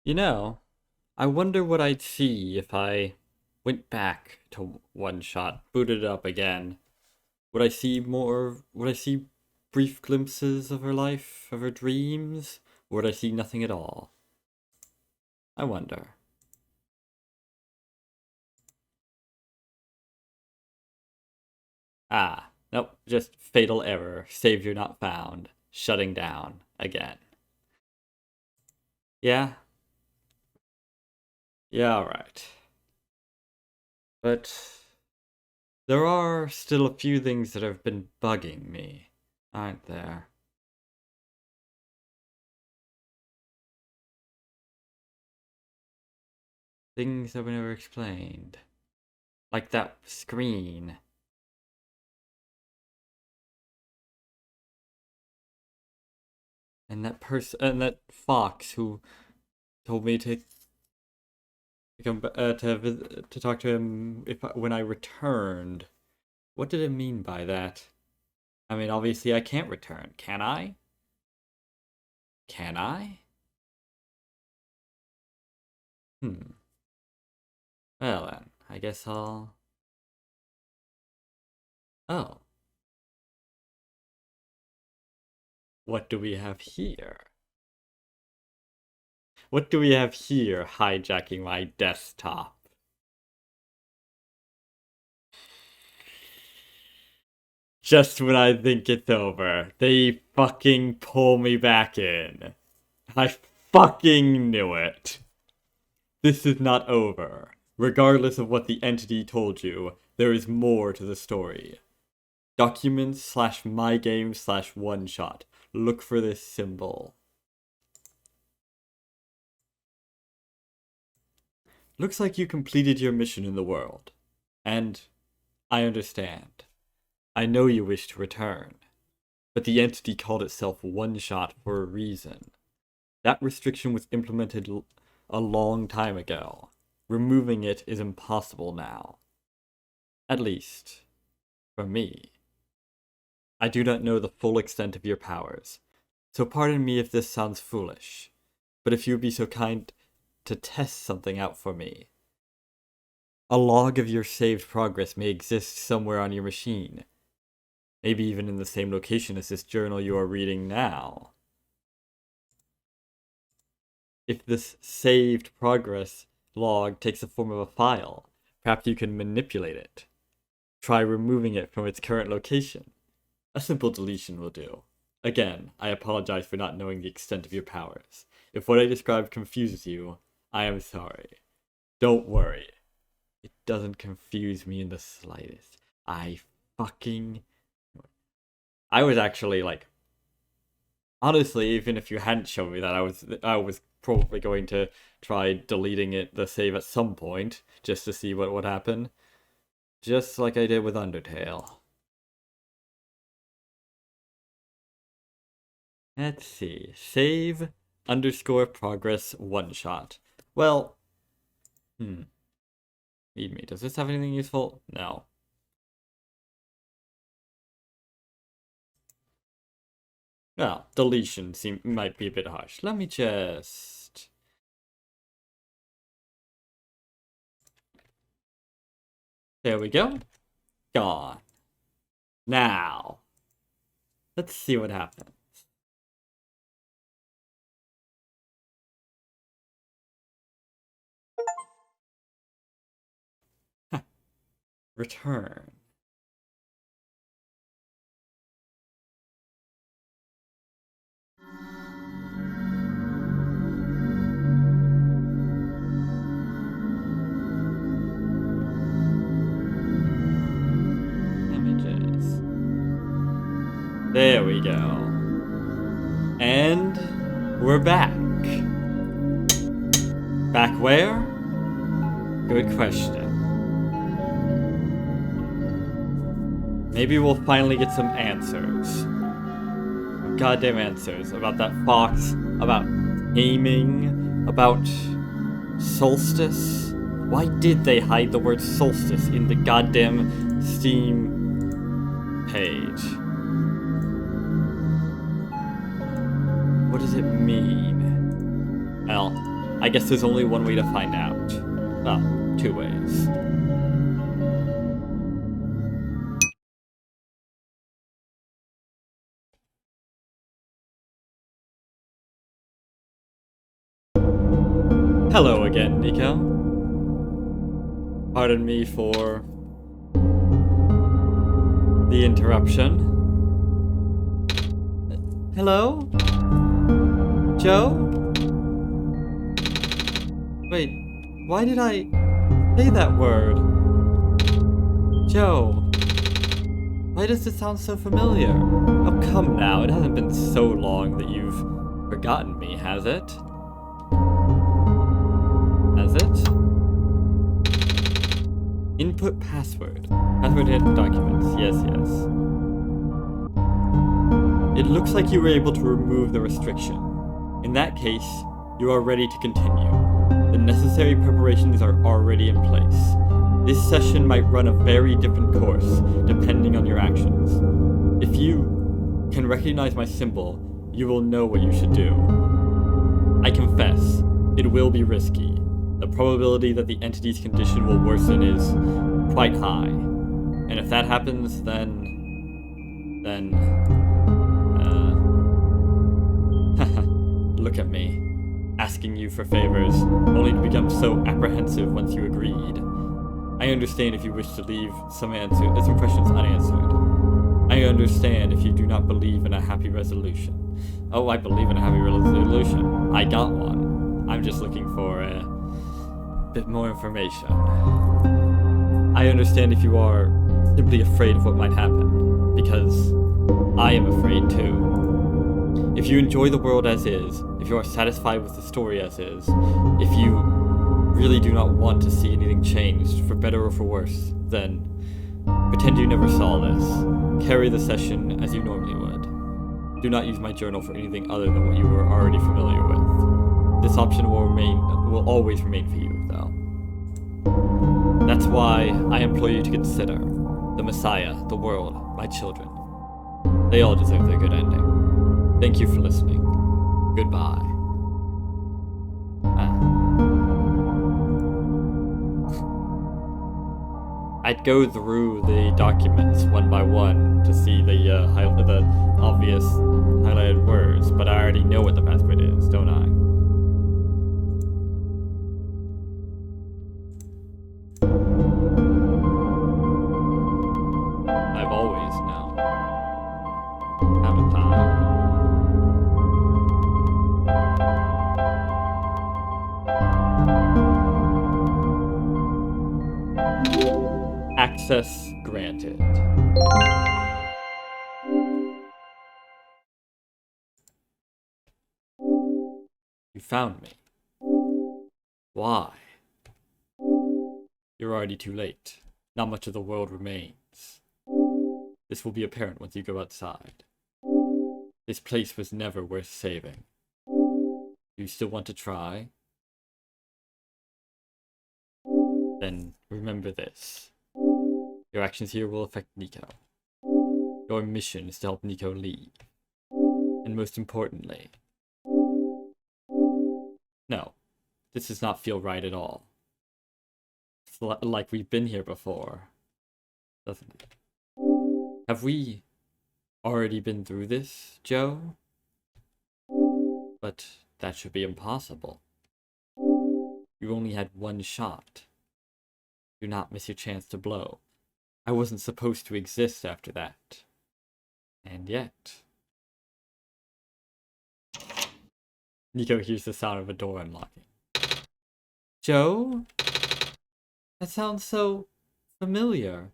You know, I wonder what I'd see if I went back to OneShot, booted it up again. Would I see more? Would I see brief glimpses of her life, of her dreams? Or would I see nothing at all? I wonder. Ah, nope, just fatal error. Savior not found. Shutting down again. Yeah, yeah, alright. But there are still a few things that have been bugging me, aren't there? Things that were never explained. Like that screen. And that person, and that fox who told me to come to talk to him when I returned. What did it mean by that? I mean, obviously I can't return, can I? Can I? Hmm. Well then, I guess I'll. Oh, what do we have here? What do we have here hijacking my desktop? Just when I think it's over, they fucking pull me back in. I fucking knew it. This is not over. Regardless of what the entity told you, there is more to the story. Documents slash my game slash one shot. Look for this symbol. Looks like you completed your mission in the world. And I understand. I know you wish to return. But the entity called itself One Shot for a reason. That restriction was implemented a long time ago. Removing it is impossible now. At least, for me. I do not know the full extent of your powers, so pardon me if this sounds foolish, but if you would be so kind to test something out for me. A log of your saved progress may exist somewhere on your machine, maybe even in the same location as this journal you are reading now. If this saved progress log takes the form of a file, perhaps you can manipulate it. Try removing it from its current location. A simple deletion will do. Again, I apologize for not knowing the extent of your powers. If what I described confuses you, I am sorry. Don't worry. It doesn't confuse me in the slightest. I fucking... I was actually like... Honestly, even if you hadn't shown me that, I was probably going to try deleting the save at some point, just to see what would happen. Just like I did with Undertale. Let's see. Save underscore progress one shot. Well, Lead me. Does this have anything useful? No. Well, deletion might be a bit harsh. Let me just... There we go. Gone. Now. Let's see what happens. Return. Images. There we go. And we're back. Back where? Good question. Maybe we'll finally get some answers. Goddamn answers about that fox, about aiming, about solstice. Why did they hide the word solstice in the goddamn Steam page? What does it mean? Well, I guess there's only one way to find out. Well, two ways. Hello again, Nico. Pardon me for the interruption. Hello? Joe? Wait, why did I say that word? Joe. Why does this sound so familiar? Oh, come now, it hasn't been so long that you've forgotten me, has it? Has it? Input password. Password hidden documents. Yes, yes. It looks like you were able to remove the restriction. In that case, you are ready to continue. The necessary preparations are already in place. This session might run a very different course, depending on your actions. If you can recognize my symbol, you will know what you should do. I confess, it will be risky. The probability that the entity's condition will worsen is quite high. And if that happens, then... Look at me, asking you for favors, only to become so apprehensive once you agreed. I understand if you wish to leave some questions unanswered. I understand if you do not believe in a happy resolution. Oh, I believe in a happy resolution. I got one. I'm just looking for a bit more information. I understand if you are simply afraid of what might happen, because I am afraid too. If you enjoy the world as is, if you are satisfied with the story as is, if you really do not want to see anything changed, for better or for worse, then pretend you never saw this. Carry the session as you normally would. Do not use my journal for anything other than what you were already familiar with. This option will always remain for you, though. That's why I implore you to consider the Messiah, the world, my children. They all deserve their good ending. Thank you for listening. Goodbye. I'd go through the documents one by one to see the obvious highlighted words, but I already know what the password is, don't I? I've always known. Haven't I? Access granted. You found me. Why? You're already too late. Not much of the world remains. This will be apparent once you go outside. This place was never worth saving. You still want to try? Then remember this. Your actions here will affect Nico. Your mission is to help Nico leave. And most importantly... No, this does not feel right at all. It's like we've been here before, doesn't it? Have we already been through this, Joe? But that should be impossible. You only had one shot. Do not miss your chance to blow. I wasn't supposed to exist after that. And yet... Nico hears the sound of a door unlocking. Joe? That sounds so familiar.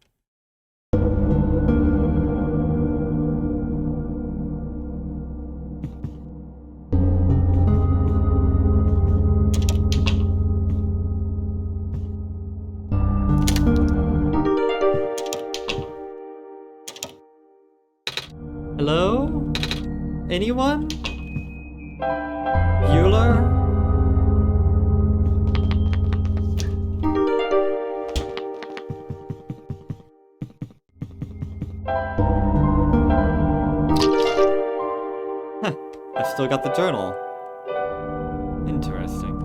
Hello? Anyone? Bueller? Huh, I've still got the journal. Interesting.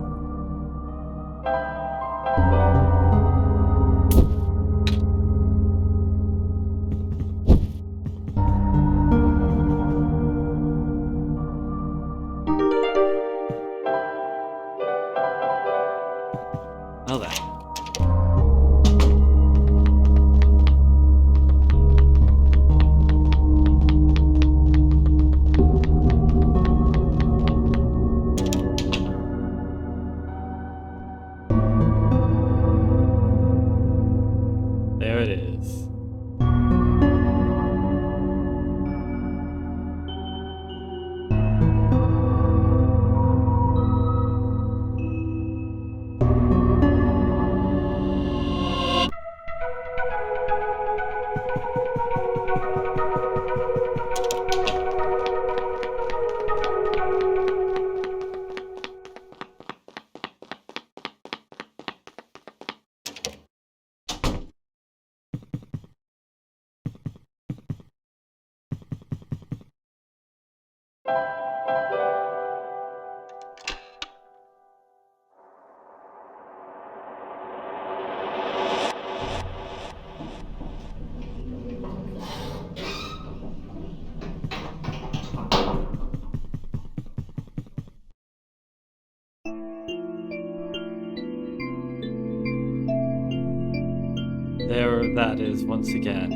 There that is once again.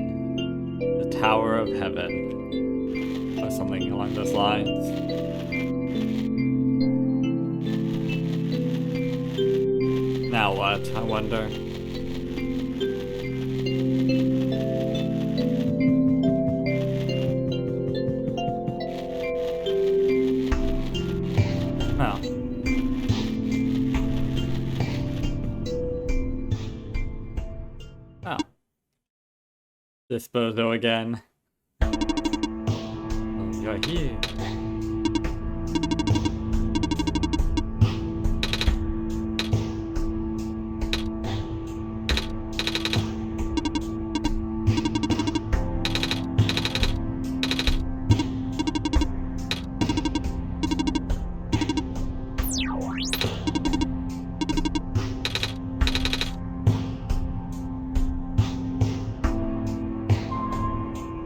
The Tower of Heaven. Or something along those lines. Now what, I wonder? Oh. Oh. Disposo again. Oh, you're here.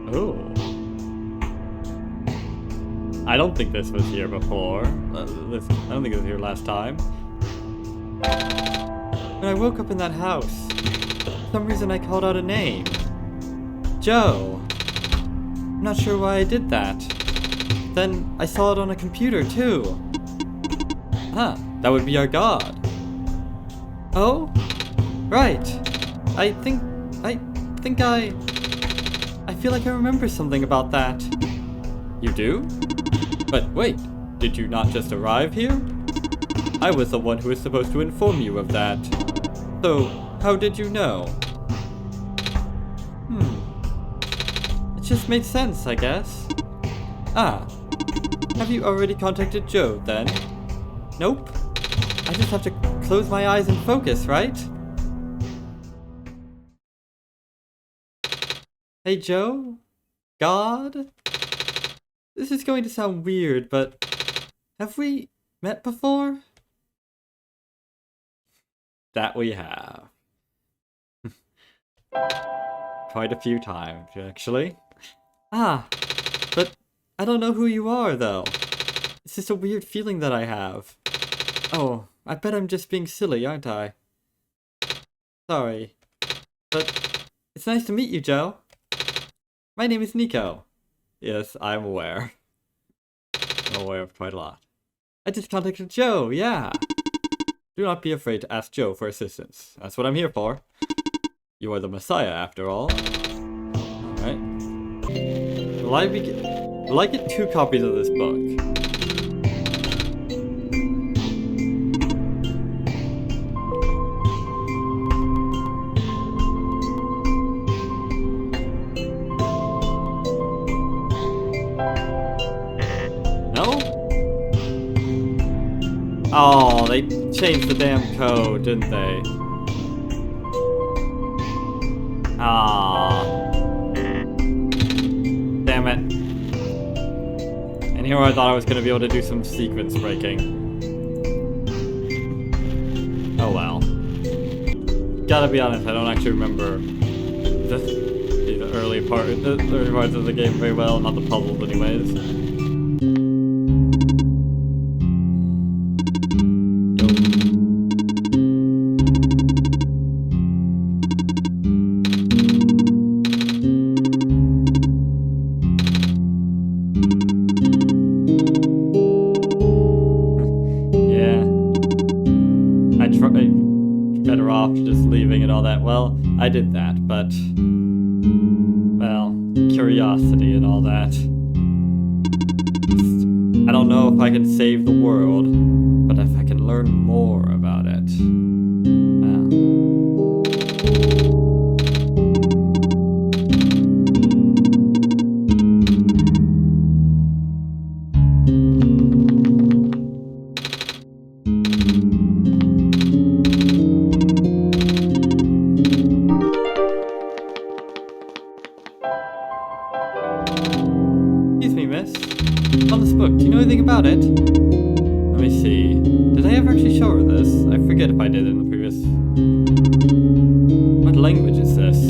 Oh. I don't think this was here before. I don't think it was here last time. When I woke up in that house, for some reason I called out a name. Joe. I'm not sure why I did that. Then I saw it on a computer too. Huh, that would be our god. Oh? Right. I feel like I remember something about that. You do? But wait, did you not just arrive here? I was the one who was supposed to inform you of that. So, how did you know? It just made sense, I guess. Ah. Have you already contacted Joe, then? Nope. I just have to close my eyes and focus, right? Hey, Joe? God? This is going to sound weird, but have we met before? That we have. Quite a few times, actually. Ah, but I don't know who you are, though. It's just a weird feeling that I have. Oh, I bet I'm just being silly, aren't I? Sorry. But it's nice to meet you, Joe. My name is Nico. Yes, I'm aware. I'm aware of quite a lot. I just contacted Joe, yeah. Do not be afraid to ask Joe for assistance. That's what I'm here for. You are the Messiah, after all. Alright. Will I get 2 copies of this book? Oh, they changed the damn code, didn't they? Ah. Damn it. And here I thought I was going to be able to do some sequence breaking. Oh well. Gotta be honest, I don't actually remember the early parts of the game very well, not the puzzles anyways. Better off just leaving and all that. Well, I did that, but well, curiosity and all that. I don't know if I can save the world, but if I can learn more about it. On this book, do you know anything about it? Let me see. Did I ever actually show her this? I forget if I did in the previous... What language is this?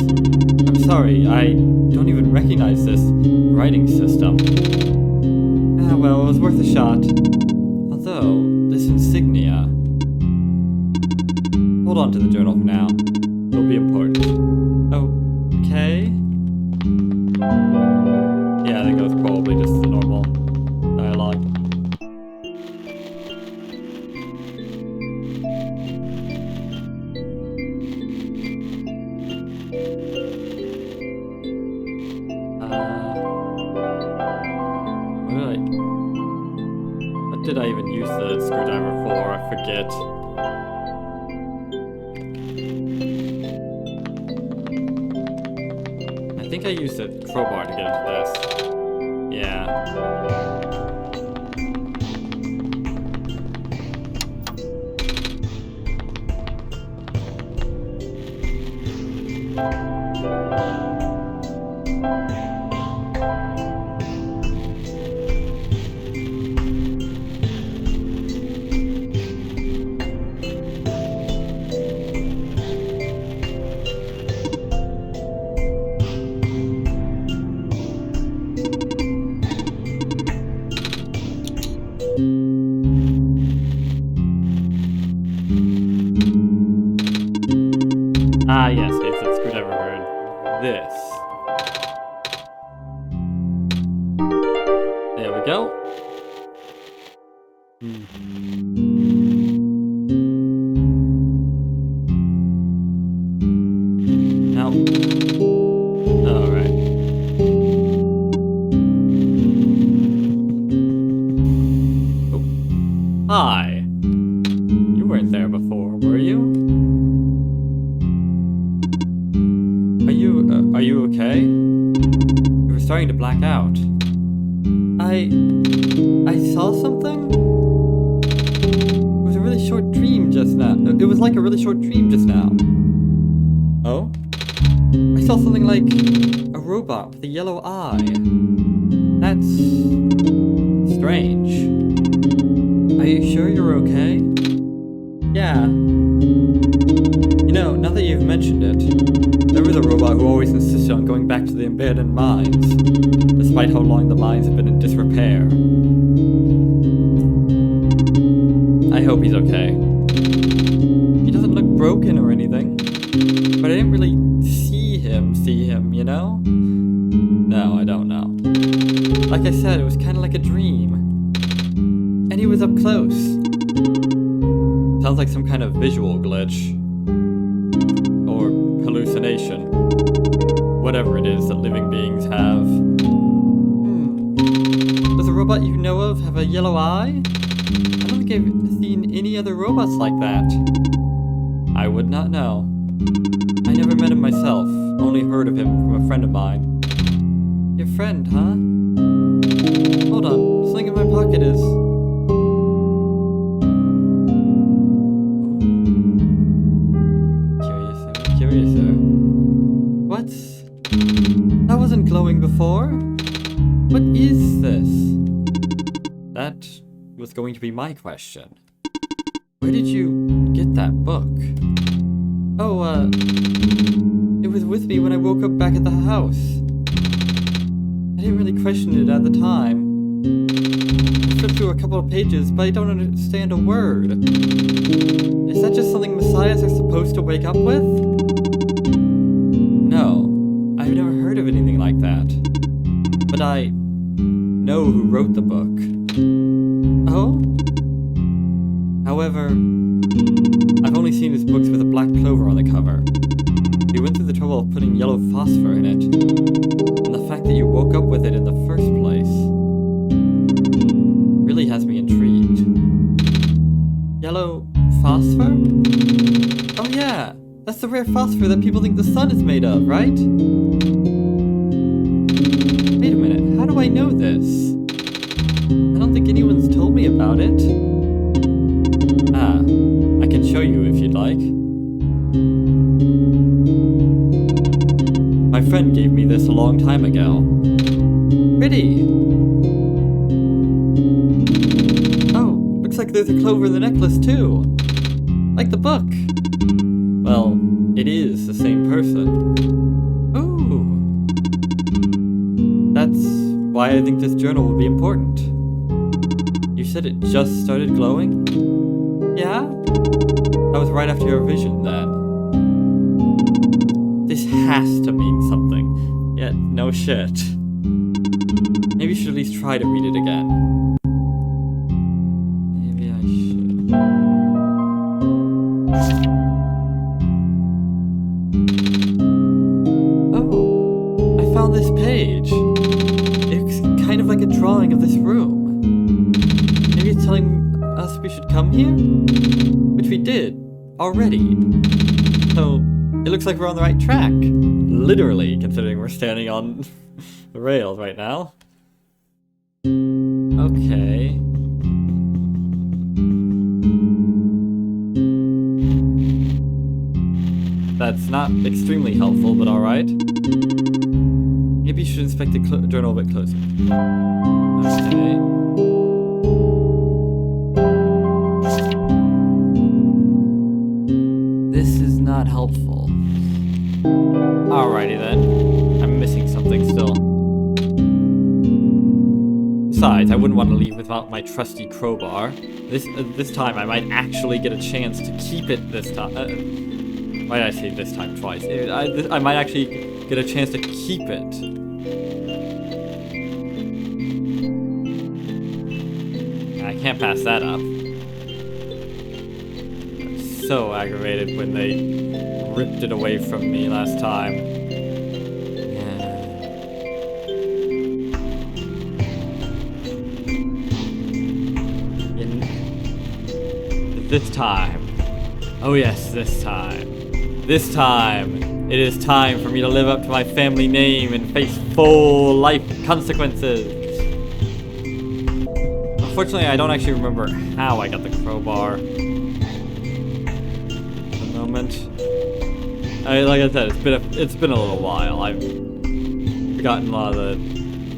I'm sorry, I don't even recognize this writing system. Ah, well, it was worth a shot. Although, this insignia... Hold on to the journal for now. It'll be important. screwdriver for? I forget. I think I used a crowbar to get into this. Yeah. Ah, yes, it's that screwdriver heard this. There we go. Now. Alright. Oh. Hi. You weren't there before, were you? Are you okay? You were starting to black out. I saw something? It was a really short dream just now. It was like a really short dream just now. Oh? I saw something like a robot with a yellow eye. That's strange. Are you sure you're okay? Yeah. You know, now that you've mentioned it, there was a robot who always insisted on going back to the abandoned mines, despite how long the mines have been in disrepair. I hope he's okay. He doesn't look broken or anything, but I didn't really see him, you know? No, I don't know. Like I said, it was kind of like a dream. And he was up close. Sounds like some kind of visual glitch. Or hallucination. Whatever it is that living beings have. Does a robot you know of have a yellow eye? I don't think I've seen any other robots like that. I would not know. I never met him myself, only heard of him from a friend of mine. Your friend, huh? Hold on, something in my pocket is... Curiouser. What's... That wasn't glowing before. What is this? That was going to be my question. Where did you get that book? Oh, it was with me when I woke up back at the house. I didn't really question it at the time. I flipped through a couple of pages, but I don't understand a word. Is that just something messiahs are supposed to wake up with? No, I've never heard of anything like that. But I know who wrote the book. Oh? However, I've only seen his books with a black clover on the cover. He went through the trouble of putting yellow phosphor in it. And the fact that you woke up with it in the first place really has me intrigued. Yellow phosphor? Oh yeah, that's the rare phosphor that people think the sun is made of, right? Wait a minute, how do I know this? I don't think anyone's told me about it. Ah, I can show you if you'd like. My friend gave me this a long time ago. Pretty! Oh, looks like there's a clover in the necklace too. Like the book. Well, it is the same person. Ooh. That's why I think this journal will be important. You said it just started glowing? Yeah? That was right after your vision, then. This has to mean something. Yet, no shit. Maybe you should at least try to read it again. Maybe I should. Oh, I found this page. It's kind of like a drawing of this room. Maybe it's telling us we should come come here? Which we did, already. So, it looks like we're on the right track. Literally, considering we're standing on the rails right now. Okay. That's not extremely helpful, but alright. Maybe you should inspect the journal a bit closer. Okay. This is not helpful. Alrighty then. I'm missing something still. Besides, I wouldn't want to leave without my trusty crowbar. This time I might actually get a chance to keep it this time. Why did I say this time twice? I might actually get a chance to keep it. I can't pass that up. I'm so aggravated when they ripped it away from me last time. This time. Oh yes, this time. This time, it is time for me to live up to my family name and face full life consequences. Unfortunately, I don't actually remember how I got the crowbar. At the moment. Like I said, it's been a little while. I've forgotten a lot of the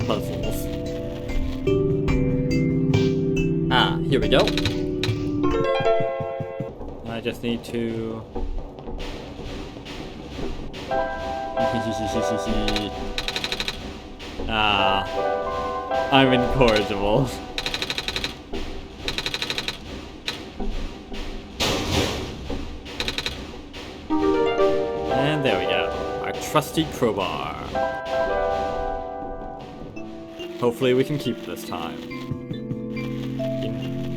puzzles. Ah, here we go. I just need to... I'm incorrigible. And there we go. Our trusty crowbar. Hopefully we can keep it this time.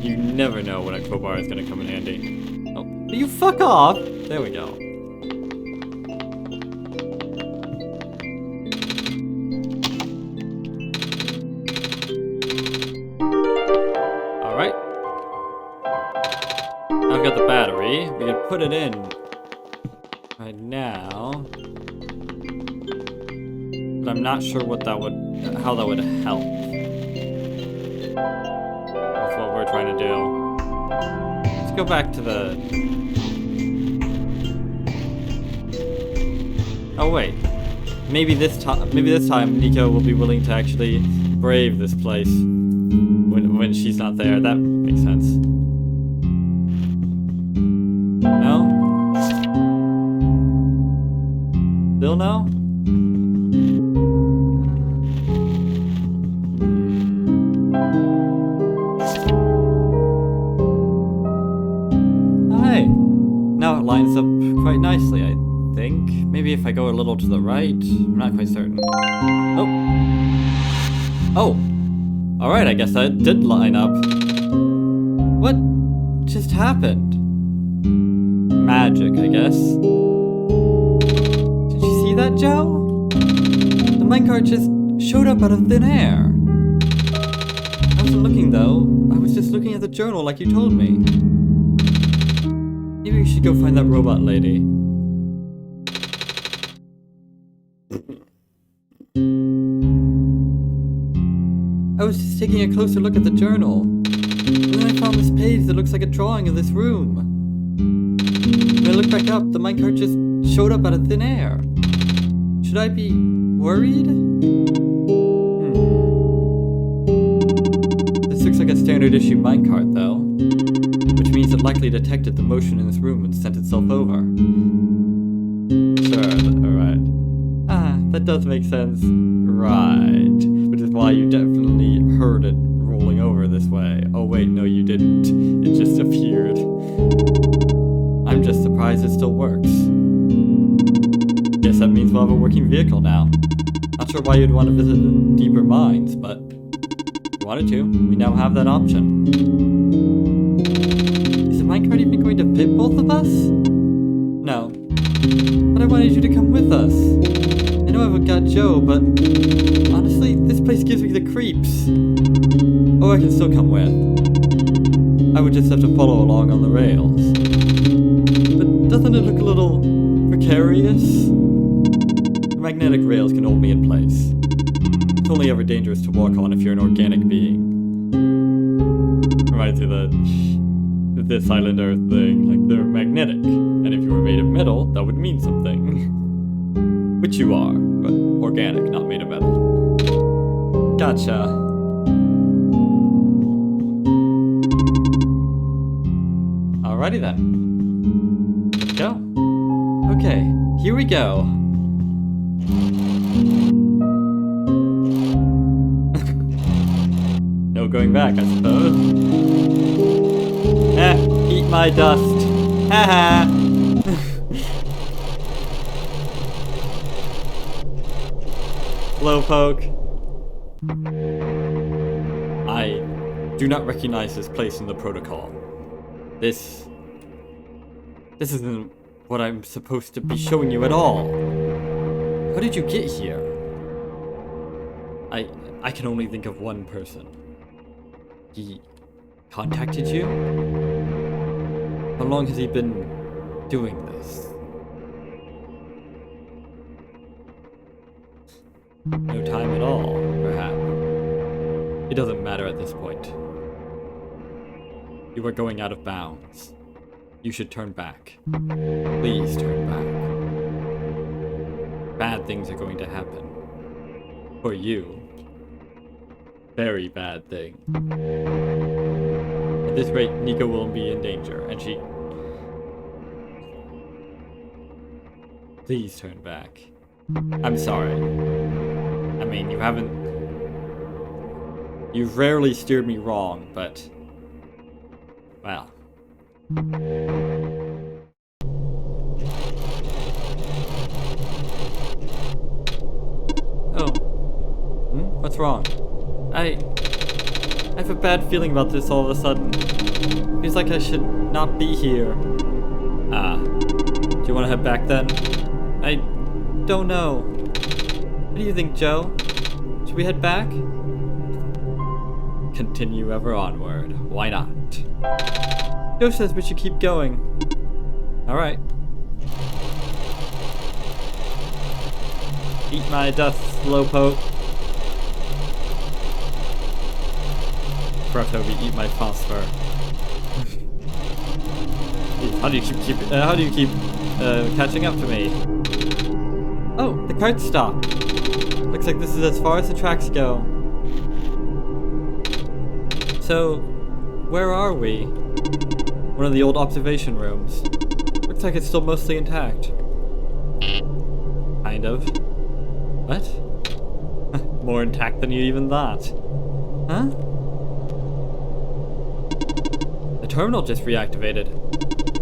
You never know when a crowbar is going to come in handy. Oh, you fuck off! There we go. Alright. I've got the battery. We can put it in right now. But I'm not sure what that would, how that would help. That's what we're trying to do. Let's go back to the... Oh wait. Maybe this time Nico will be willing to actually brave this place when she's not there. That makes sense. No? Still no? Hi. Now it lines up quite nicely, I think. Maybe if I go a little to the right. I'm not quite certain. Oh. Oh. Alright, I guess that did line up. What just happened? Magic, I guess. Did you see that, Joe? The minecart just showed up out of thin air. I wasn't looking, though. I was just looking at the journal like you told me. Maybe we should go find that robot lady. I was just taking a closer look at the journal. And then I found this page that looks like a drawing of this room. When I looked back up, the minecart just showed up out of thin air. Should I be worried? This looks like a standard issue minecart, though. Which means it likely detected the motion in this room and sent itself over. Sure, alright. Ah, that does make sense. Right. Which is why you definitely heard it rolling over this way. Oh wait, no you didn't. It just appeared. I'm just surprised it still works. Guess that means we'll have a working vehicle now. Not sure why you'd want to visit the deeper mines, but if you wanted to, we now have that option. Is the minecart even going to fit both of us? No. But I wanted you to come with us. I know I've got Joe, but honestly, this place gives me the creeps. Oh, I can still come with. I would would just have to follow along on the rails. But doesn't it look a little precarious? The magnetic rails can hold me in place. It's only ever dangerous to walk on if you're an organic being. Reminds me of this Island Earth thing. Like, they're magnetic. And if you were made of metal, that would mean something. Which you are, but organic, not made of metal. Gotcha. Alrighty then. Let's go. Okay, here we go. No going back, I suppose. Eat my dust. Haha. Slowpoke. I do not recognize this place in the protocol. This isn't what I'm supposed to be showing you at all. How did you get here? I can only think of one person. He contacted you? How long has he been doing this? No time at all, perhaps. It doesn't matter at this point. You are going out of bounds. You should turn back. Please turn back. Bad things are going to happen. For you. Very bad thing. At this rate, Nico will be in danger, and she... Please turn back. I'm sorry. I mean, you've rarely steered me wrong, but... Well. Oh. What's wrong? I have a bad feeling about this all of a sudden. Feels like I should not be here. Do you want to head back then? I don't know. What do you think, Joe? Should we head back? Continue ever onward. Why not? Joe says we should keep going. Alright. Eat my dust, slowpoke. Toby, eat my phosphor. How do you keep catching up to me? Oh, the cart stopped. Looks like this is as far as the tracks go. So, where are we? One of the old observation rooms. Looks like it's still mostly intact. Kind of. What? More intact than you even thought. Huh? The terminal just reactivated.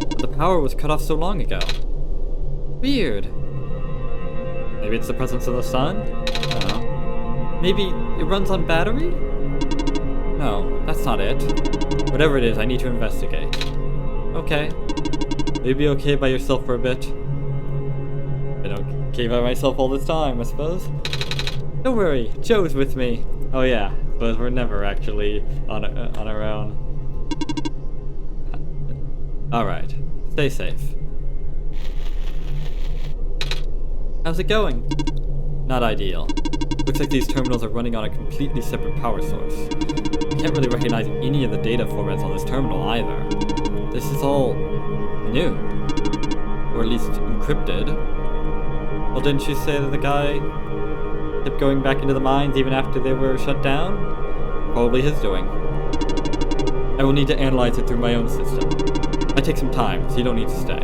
But the power was cut off so long ago. Weird. Maybe it's the presence of the sun? I don't know. Maybe it runs on battery? No, that's not it. Whatever it is, I need to investigate. Okay. Maybe be okay by yourself for a bit. Been okay by myself all this time, I suppose. Don't worry, Joe's with me. Oh yeah, but we're never actually on our own. Alright, stay safe. How's it going? Not ideal. Looks like these terminals are running on a completely separate power source. I can't really recognize any of the data formats on this terminal either. This is all new. Or at least encrypted. Well, didn't you say that the guy kept going back into the mines even after they were shut down? Probably his doing. I will need to analyze it through my own system. Might take some time, so you don't need to stay.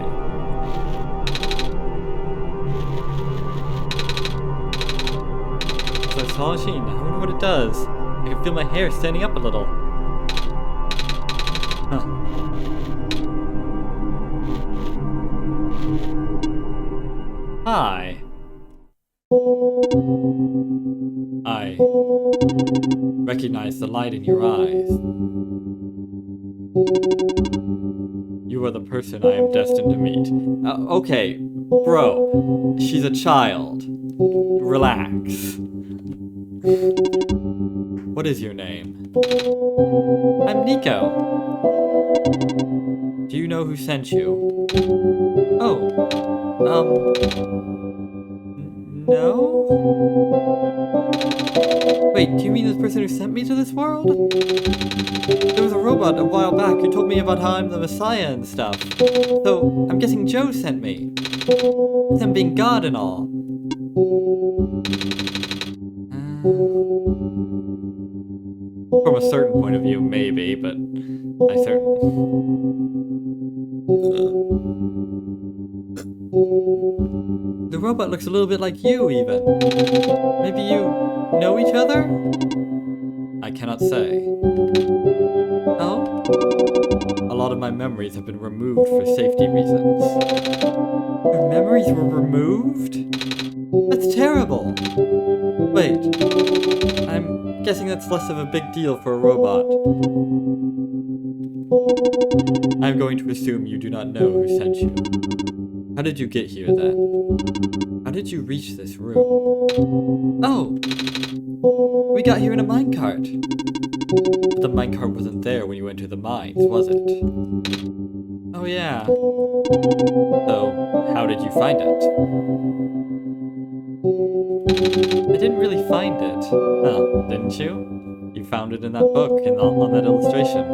So I saw a machine. I wonder what it does. I can feel my hair standing up a little. Huh. Hi. I recognize the light in your eyes. You are the person I am destined to meet. Okay, bro. She's a child. Relax. What is your name? I'm Nico. Do you know who sent you? Oh, no? Wait, do you mean this person who sent me to this world? There was a robot a while back who told me about how I'm the Messiah and stuff. So, I'm guessing Joe sent me. With him being God and all. From a certain point of view, maybe, but The robot looks a little bit like you, even. Maybe you know each other? I cannot say. Oh? A lot of my memories have been removed for safety reasons. Your memories were removed? That's terrible. Wait. I'm guessing that's less of a big deal for a robot. I'm going to assume you do not know who sent you. How did you get here, then? How did you reach this room? Oh! We got here in a minecart. But the minecart wasn't there when you went to the mines, was it? Oh yeah. So, how did you find it? I didn't really find it. Huh, didn't you? You found it in that book, on that illustration.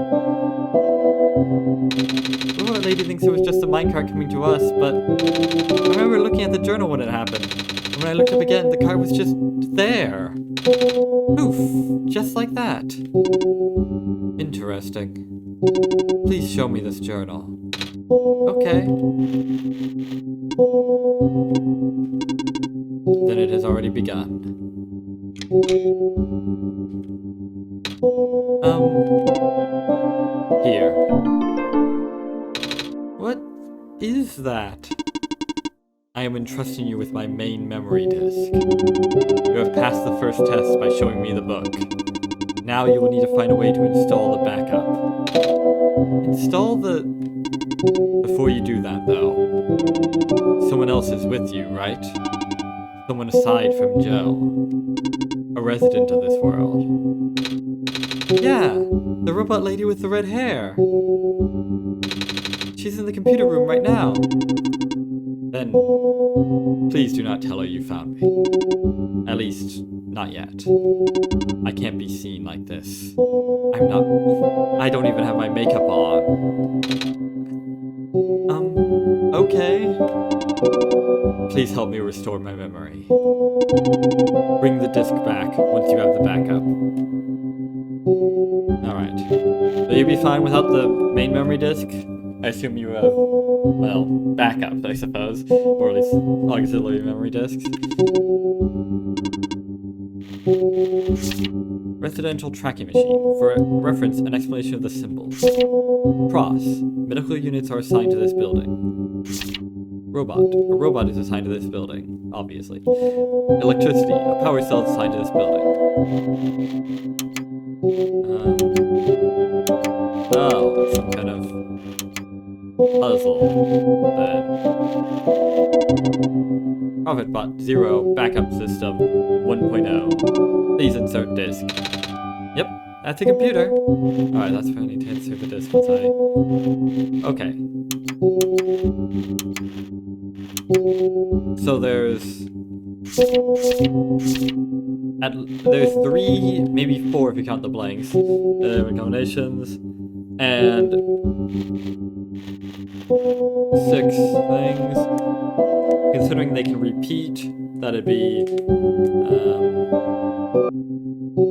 The robot lady thinks it was just a minecart coming to us, but I remember looking at the journal when it happened. And when I looked up again, the cart was just there. Poof, just like that. Interesting. Please show me this journal. Okay. Then it has already begun. Here. What is that? I am entrusting you with my main memory disk. You have passed the first test by showing me the book. Now you will need to find a way to install the backup. Install the... Before you do that, though, someone else is with you, right? Someone aside from Joe. A resident of this world. Yeah, the robot lady with the red hair. She's in the computer room right now. Then, please do not tell her you found me. At least, not yet. I can't be seen like this. I don't even have my makeup on. Okay. Please help me restore my memory. Bring the disk back once you have the backup. Alright. Will you be fine without the main memory disk? I assume you have, well, backups, I suppose. Or at least auxiliary memory disks. Residential tracking machine. For reference, an explanation of the symbols. Cross. Medical units are assigned to this building. Robot. A robot is assigned to this building, obviously. Electricity. A power cell is assigned to this building. Oh, some kind of puzzle, then. Profit bot 0, backup system 1.0. Please insert disk. Yep, that's a computer. Alright, that's where I need to insert the disk once I... Okay. So there's 3, maybe 4 if you count the blanks, combinations, and 6 things. Considering they can repeat, that'd be,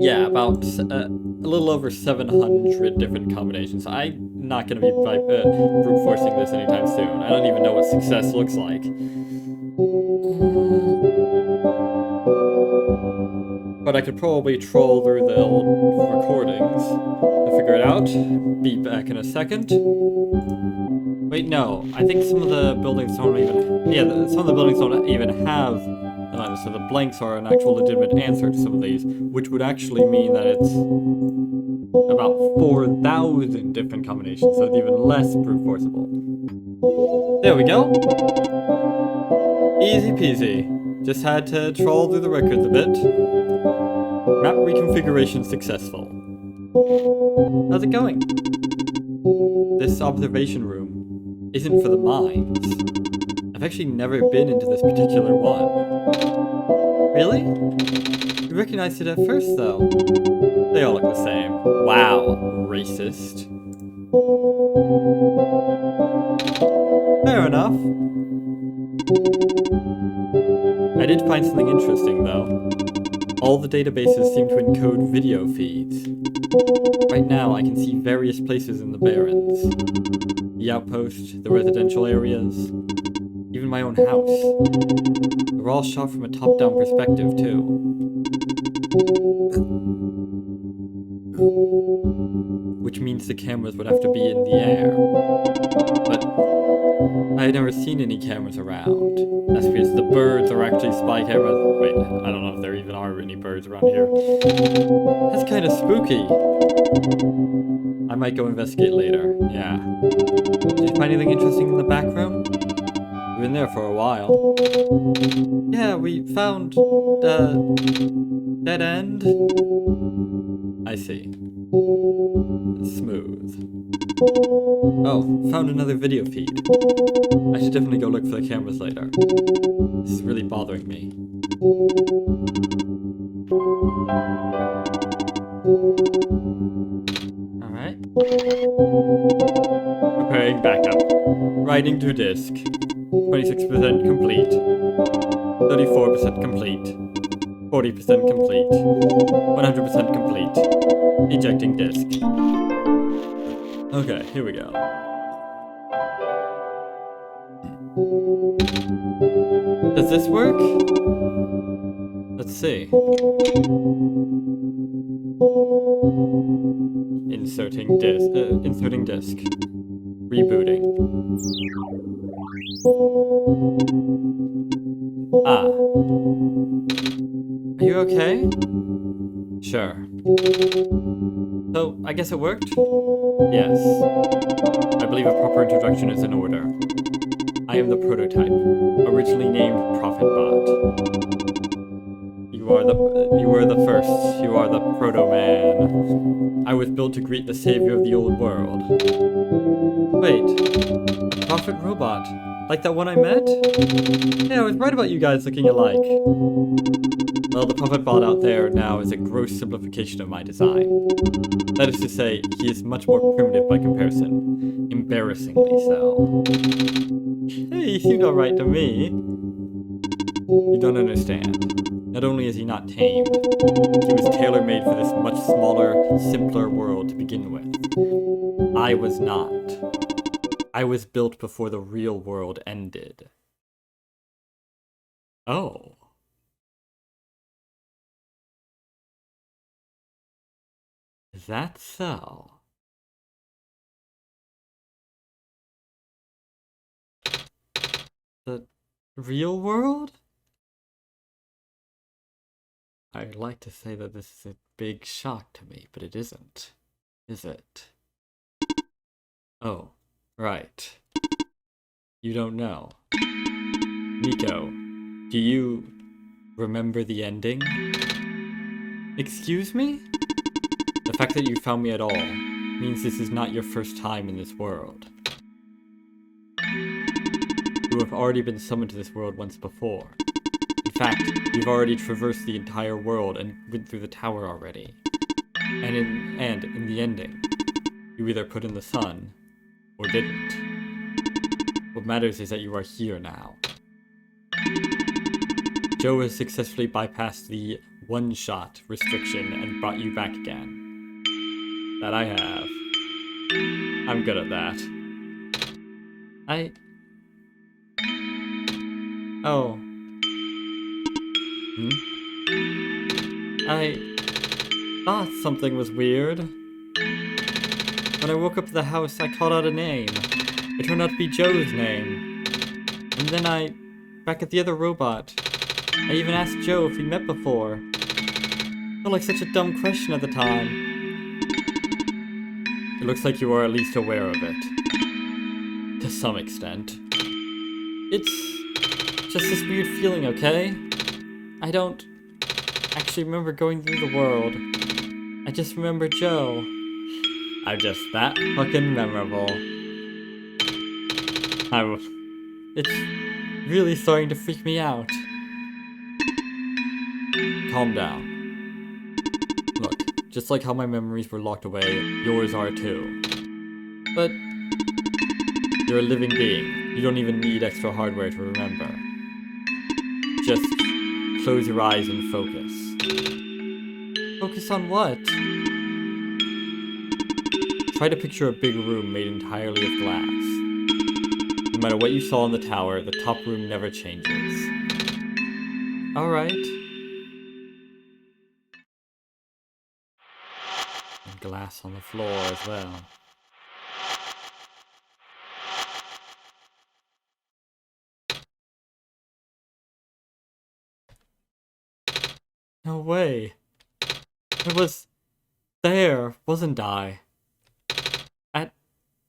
yeah, about a little over 700 different combinations. I'm not going to be brute forcing this anytime soon. I don't even know what success looks like. But I could probably troll through the old recordings to figure it out. Be back in a second. Wait, no. I think some of the buildings don't even... Yeah, some of the buildings don't even have... so the blanks are an actual legitimate answer to some of these, which would actually mean that it's about 4,000 different combinations, so it's even less brute forcible. There we go. Easy peasy. Just had to troll through the records a bit. Map reconfiguration successful. How's it going? This observation room. isn't for the mines. I've actually never been into this particular one. Really? You recognized it at first, though. They all look the same. Wow, racist. Fair enough. I did find something interesting, though. All the databases seem to encode video feeds. Right now, I can see various places in the Barrens. The outpost, the residential areas, even my own house. They're all shot from a top-down perspective, too. Which means the cameras would have to be in the air. But I had never seen any cameras around. That's because the birds are actually spy cameras. Wait, I don't know if there even are any birds around here. That's kind of spooky. I might go investigate later, yeah. Did you find anything interesting in the back room? We've been there for a while. Yeah, we found, dead end. I see. Smooth. Oh, found another video feed. I should definitely go look for the cameras later. This is really bothering me. Alright. Preparing backup. Writing to disk. 26% complete. 34% complete. 40% complete. 100% complete. Ejecting disk. Okay, here we go. Does this work? Let's see. Inserting disk. Rebooting. Ah. Are you okay? Sure. So, I guess it worked? Yes. I believe a proper introduction is in order. I am the prototype, originally named ProphetBot. You are the first. You are the proto-man. I was built to greet the savior of the old world. Wait, a prophet robot? Like that one I met? Yeah, I was right about you guys looking alike. Well, the prophet bot out there now is a gross simplification of my design. That is to say, he is much more primitive by comparison. Embarrassingly so. Hey, he seemed alright to me. You don't understand. Not only is he not tamed, he was tailor-made for this much smaller, simpler world to begin with. I was not. I was built before the real world ended. Oh. Is that so? The real world? I'd like to say that this is a big shock to me, but it isn't. Is it? Oh, right. You don't know. Nico, do you remember the ending? Excuse me? The fact that you found me at all means this is not your first time in this world. You have already been summoned to this world once before. In fact, you've already traversed the entire world and went through the tower already. And in the ending, you either put in the sun, or didn't. What matters is that you are here now. Joe has successfully bypassed the OneShot restriction and brought you back again. That I have. I'm good at that. Oh. I thought something was weird. When I woke up at the house, I called out a name. It turned out to be Joe's name. And then back at the other robot, I even asked Joe if we met before. It felt like such a dumb question at the time. It looks like you are at least aware of it. To some extent. It's just this weird feeling, okay? I don't actually remember going through the world. I just remember Joe. I'm just that fucking memorable. It's really starting to freak me out. Calm down. Look, just like how my memories were locked away, yours are too. But you're a living being. You don't even need extra hardware to remember. Just close your eyes and focus. Focus on what? Try to picture a big room made entirely of glass. No matter what you saw in the tower, the top room never changes. Alright. And glass on the floor as well. No way. I was there, wasn't I? At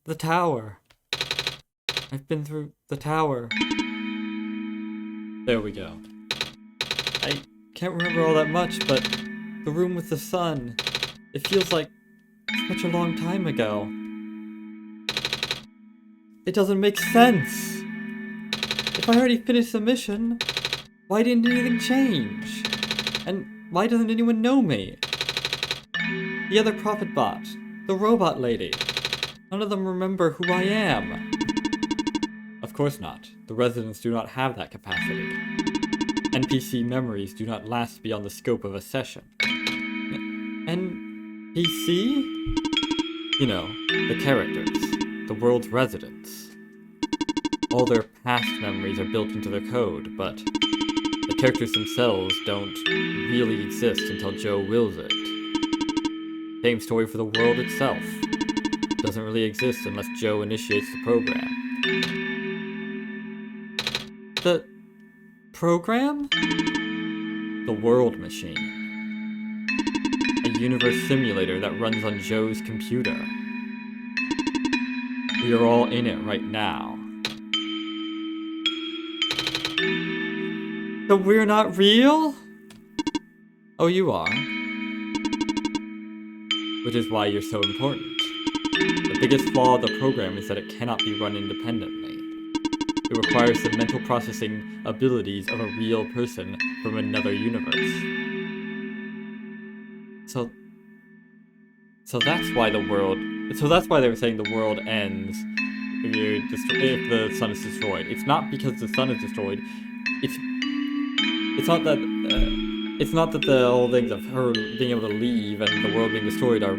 the tower. I've been through the tower. There we go. I can't remember all that much, but the room with the sun, it feels like such a long time ago. It doesn't make sense. If I already finished the mission, why didn't anything change? And why doesn't anyone know me? The other prophet bot, the robot lady, none of them remember who I am. Of course not. The residents do not have that capacity. NPC memories do not last beyond the scope of a session. NPC? You know, the characters, the world's residents. All their past memories are built into their code, but the characters themselves don't really exist until Joe wills it. Same story for the world itself. It doesn't really exist unless Joe initiates the program. The program? The world machine. A universe simulator that runs on Joe's computer. We are all in it right now. So we're not real? Oh, you are. Which is why you're so important. The biggest flaw of the program is that it cannot be run independently. It requires the mental processing abilities of a real person from another universe. So that's why they were saying the world ends if the sun is destroyed. It's not because the sun is destroyed. It's not that the whole things of her being able to leave and the world being destroyed are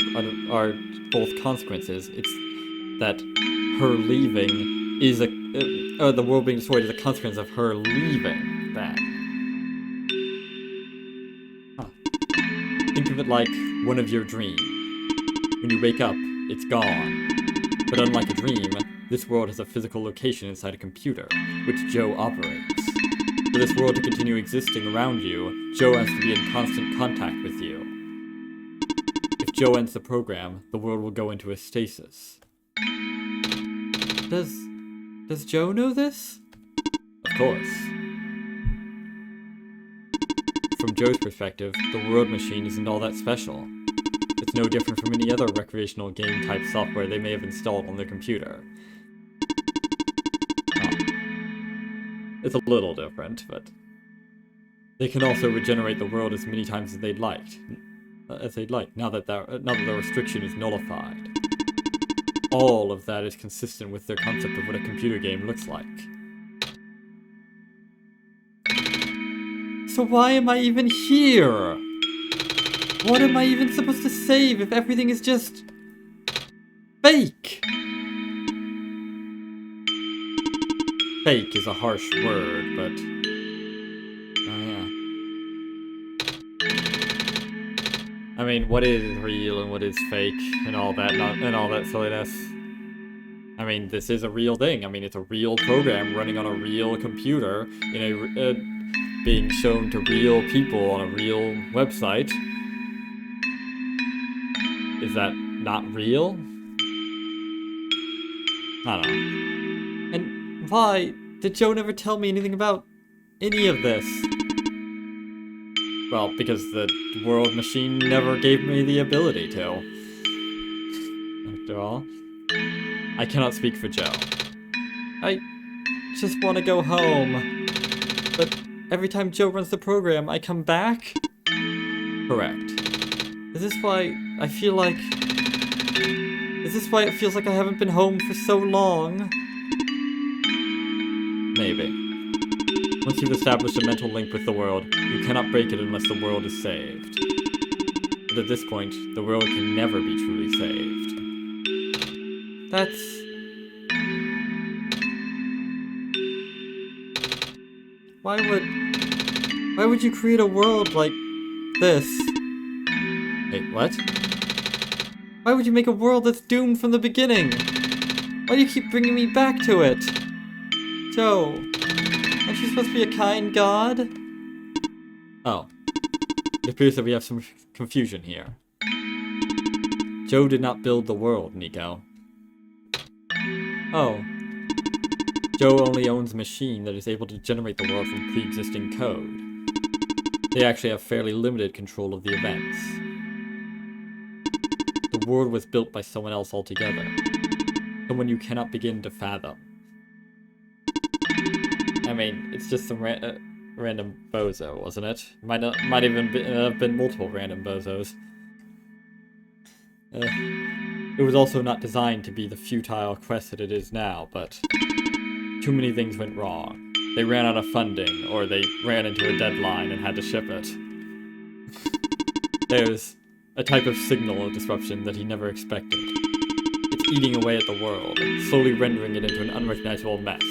both consequences. It's that her leaving is the world being destroyed is a consequence of her leaving that. Huh. Think of it like one of your dreams. When you wake up, it's gone. But unlike a dream, this world has a physical location inside a computer, which Joe operates. For this world to continue existing around you, Joe has to be in constant contact with you. If Joe ends the program, the world will go into a stasis. Does Joe know this? Of course. From Joe's perspective, the world machine isn't all that special. It's no different from any other recreational game-type software they may have installed on their computer. It's a little different, but they can also regenerate the world as many times as they'd like, now that the restriction is nullified. All of that is consistent with their concept of what a computer game looks like. So why am I even here? What am I even supposed to save if everything is just fake? Fake is a harsh word, but I mean, what is real and what is fake and all that silliness. I mean, this is a real thing. I mean, it's a real program running on a real computer being shown to real people on a real website. Is that not real? I don't know. And why did Joe never tell me anything about any of this? Well, because the world machine never gave me the ability to. After all, I cannot speak for Joe. just want to go home. But every time Joe runs the program, I come back? Correct. Is this why I feel like... Is this why it feels like I haven't been home for so long? Maybe. Once you've established a mental link with the world, you cannot break it unless the world is saved. But at this point, the world can never be truly saved. That's... Why would you create a world like this? Wait, what? Why would you make a world that's doomed from the beginning? Why do you keep bringing me back to it? Joe, aren't you supposed to be a kind god? Oh. It appears that we have some confusion here. Joe did not build the world, Nico. Oh. Joe only owns a machine that is able to generate the world from pre-existing code. They actually have fairly limited control of the events. The world was built by someone else altogether. Someone you cannot begin to fathom. I mean, it's just some random bozo, wasn't it? Might even have been multiple random bozos. It was also not designed to be the futile quest that it is now, but too many things went wrong. They ran out of funding, or they ran into a deadline and had to ship it. There's a type of signal disruption that he never expected. It's eating away at the world, slowly rendering it into an unrecognizable mess.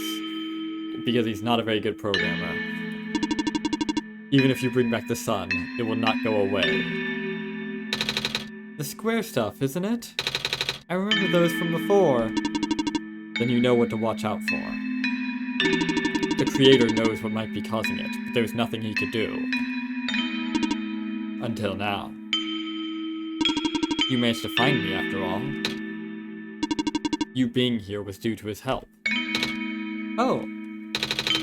Because he's not a very good programmer. Even if you bring back the sun, it will not go away. The square stuff, isn't it? I remember those from before. Then you know what to watch out for. The creator knows what might be causing it, but there's nothing he could do. Until now. You managed to find me, after all. You being here was due to his help. Oh.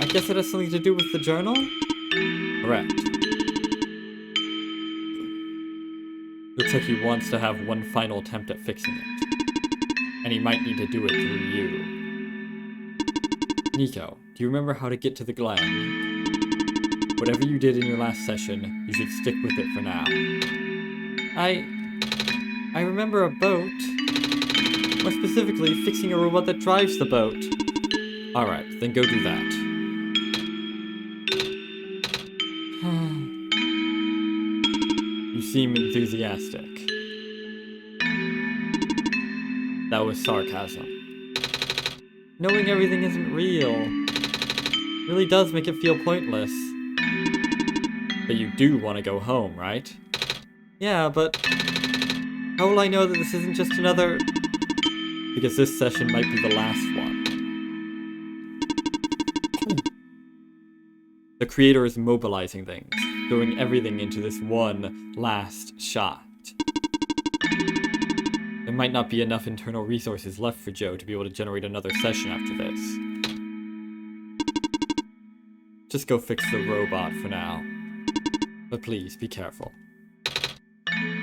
I guess it has something to do with the journal? Correct. Looks like he wants to have one final attempt at fixing it. And he might need to do it through you. Nico, do you remember how to get to the Glen? Whatever you did in your last session, you should stick with it for now. I remember a boat. More specifically, fixing a robot that drives the boat. Alright, then go do that. You seem enthusiastic. That was sarcasm. Knowing everything isn't real really does make it feel pointless. But you do want to go home, right? Yeah, but how will I know that this isn't just another... Because this session might be the last one. The creator is mobilizing things, throwing everything into this one last shot. There might not be enough internal resources left for Joe to be able to generate another session after this. Just go fix the robot for now. But please, be careful.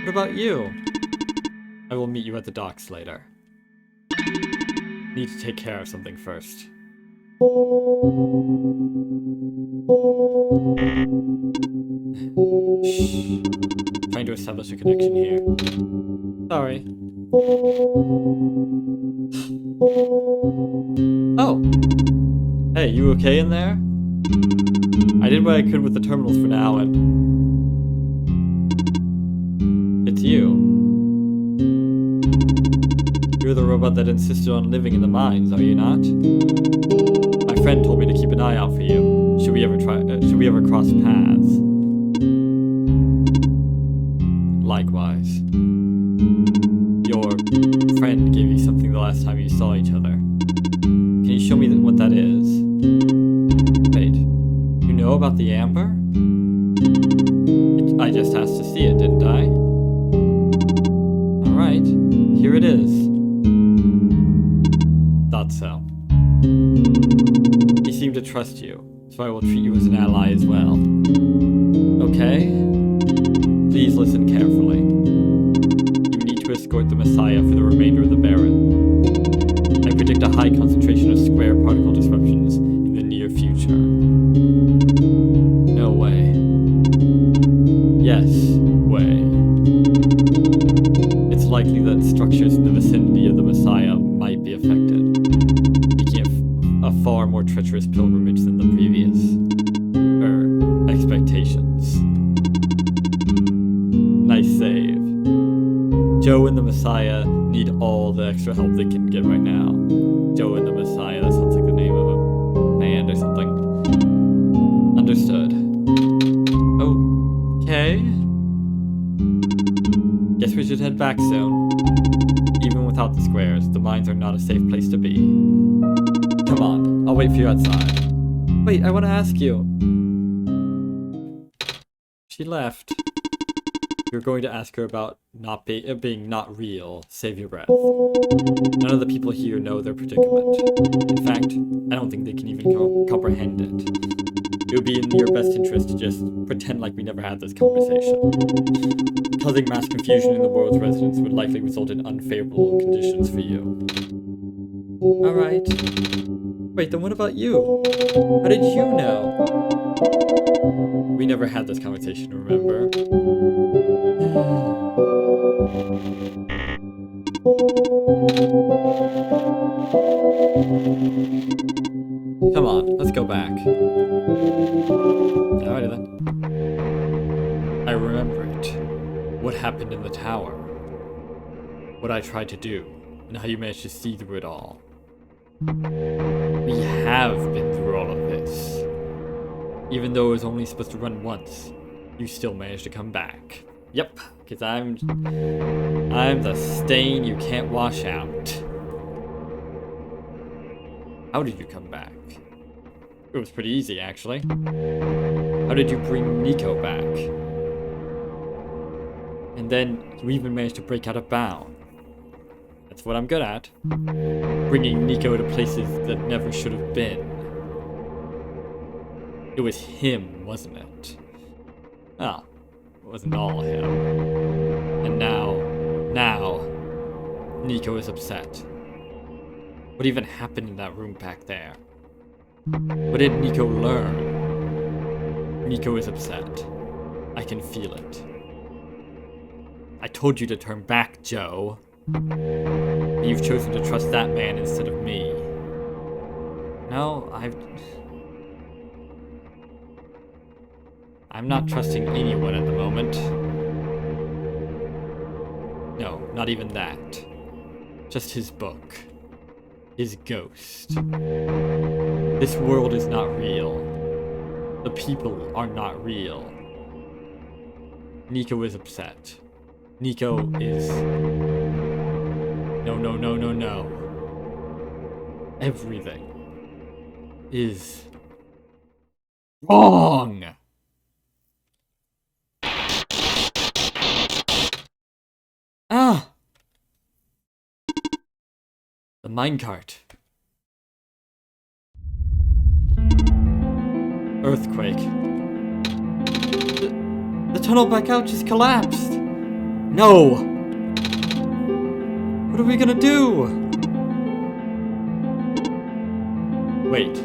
What about you? I will meet you at the docks later. Need to take care of something first. Shh. Trying to establish a connection here. Sorry. Oh! Hey, you okay in there? I did what I could with the terminals for now, and... It's you. You're the robot that insisted on living in the mines, are you not? My friend told me to keep an eye out for you. Should we ever cross paths? Likewise. Your friend gave you something the last time you saw each other. Can you show me what that is? Wait, you know about the amber? I just asked to see it, didn't I? Alright, here it is. Thought so. He seemed to trust you, so I will treat you as an ally as well. Okay? Please listen carefully. You need to escort the Messiah for the remainder of the Baron. I predict a high concentration of square particle disruptions in far more treacherous pilgrimage than the previous expectations. Nice save. Joe and the Messiah need all the extra help they can get right now. Joe and the Messiah, that sounds like the name of a band or something. Understood. Okay. Guess we should head back soon. Even without the squares, the mines are not a safe place to be. Come on, I'll wait for you outside. Wait, I want to ask you. She left. You're going to ask her about being not real. Save your breath. None of the people here know their predicament. In fact, I don't think they can even comprehend it. It would be in your best interest to just pretend like we never had this conversation. Causing mass confusion in the world's residents would likely result in unfavorable conditions for you. Alright. Wait, then what about you? How did you know? We never had this conversation, remember? Come on, let's go back. Alrighty then. I remember it. What happened in the tower. What I tried to do, and how you managed to see through it all. We have been through all of this. Even though it was only supposed to run once, you still managed to come back. Yep, because I'm the stain you can't wash out. How did you come back? It was pretty easy, actually. How did you bring Nico back? And then you even managed to break out of bound. That's what I'm good at. Bringing Nico to places that never should have been. It was him, wasn't it? Ah, it wasn't all him. And now, Nico is upset. What even happened in that room back there? What did Nico learn? Nico is upset. I can feel it. I told you to turn back, Joe. You've chosen to trust that man instead of me. No, I'm not trusting anyone at the moment. No, not even that. Just his book. His ghost. This world is not real. The people are not real. Nico is upset. Nico is... No. Everything is wrong! Ah! The minecart. Earthquake. The tunnel back out just collapsed! No! What are we gonna do? Wait.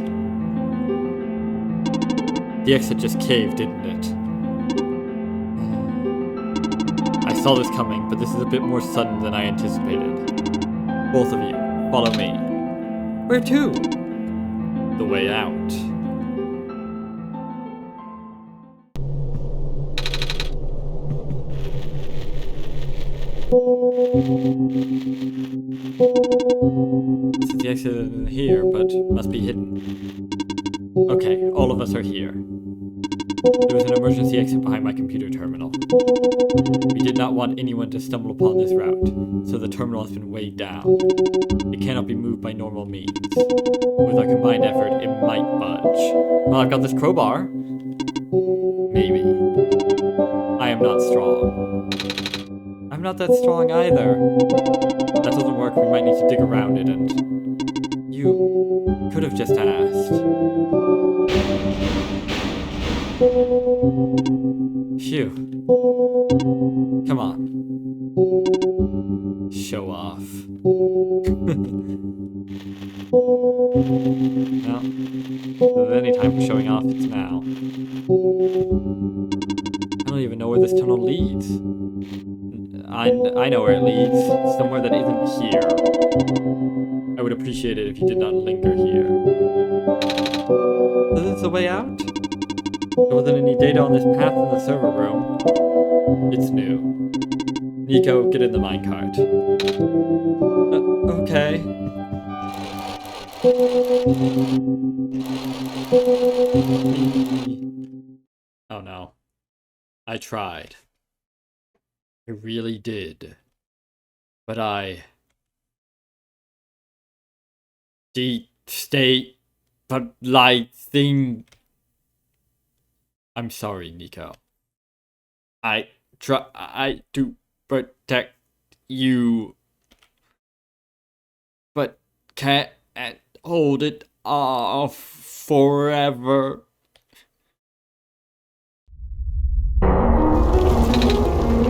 The exit just caved, didn't it? I saw this coming, but this is a bit more sudden than I anticipated. Both of you, follow me. Where to? The way out. This is the exit in here, but must be hidden. Okay, all of us are here. There was an emergency exit behind my computer terminal. We did not want anyone to stumble upon this route, so the terminal has been weighed down. It cannot be moved by normal means. With our combined effort, it might budge. Well, I've got this crowbar. Maybe. I am not strong. I'm not that strong either. If that doesn't work, we might need to dig around it, and... You could have just asked. Phew. Come on. Show off. Well, if any time for showing off, it's now. I don't even know where this tunnel leads. I know where it leads. Somewhere that isn't here. I would appreciate it if you did not linger here. way out? There wasn't any data on this path in the server room. It's new. Nico, get in the minecart. Okay. Oh no. I tried. I really did. But I... Stay... But thing... I'm sorry, Nico. I to protect you. But can't hold it off forever.